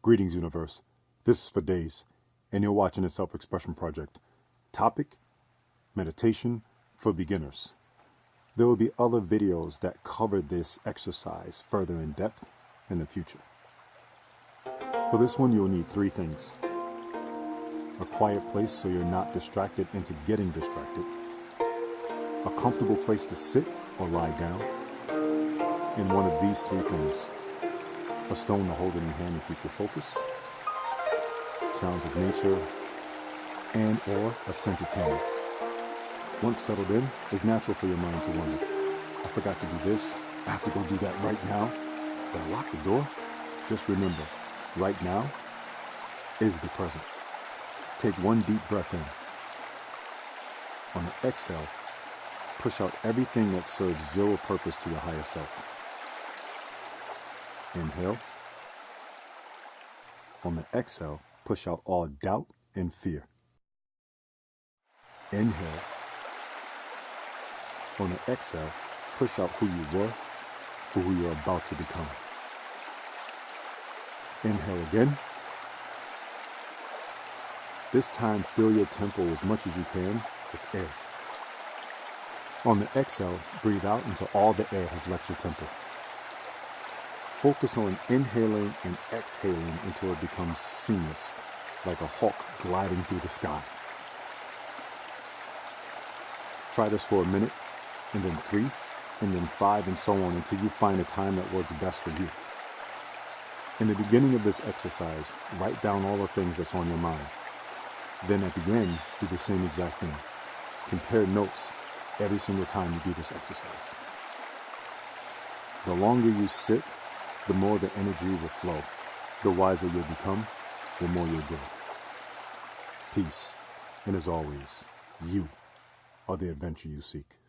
Greetings, universe. This is Fadayz, and you're watching the Self-Expression Project. Topic: meditation for beginners. There will be other videos that cover this exercise further in depth in the future. For this one, you'll need three things: a quiet place so you're not distracted into getting distracted, a comfortable place to sit or lie down, and one of these three things: a stone to hold in your hand and keep your focus, sounds of nature, and or a scented candle. Once settled in, it's natural for your mind to wonder, I forgot to do this, I have to go do that right now, but I locked the door. Just remember, right now is the present. Take one deep breath in. On the exhale, push out everything that serves zero purpose to your higher self. Inhale. On the exhale, push out all doubt and fear. Inhale. On the exhale, push out who you were for who you're about to become. Inhale again. This time, fill your temple as much as you can with air. On the exhale, breathe out until all the air has left your temple. Focus on inhaling and exhaling until it becomes seamless, like a hawk gliding through the sky. Try this for a minute, and then 3, and then 5, and so on until you find a time that works best for you. In the beginning of this exercise, write down all the things that's on your mind. Then at the end, do the same exact thing. Compare notes every single time you do this exercise. The longer you sit, the more the energy will flow. The wiser you'll become, the more you'll grow. Peace. And as always, you are the adventure you seek.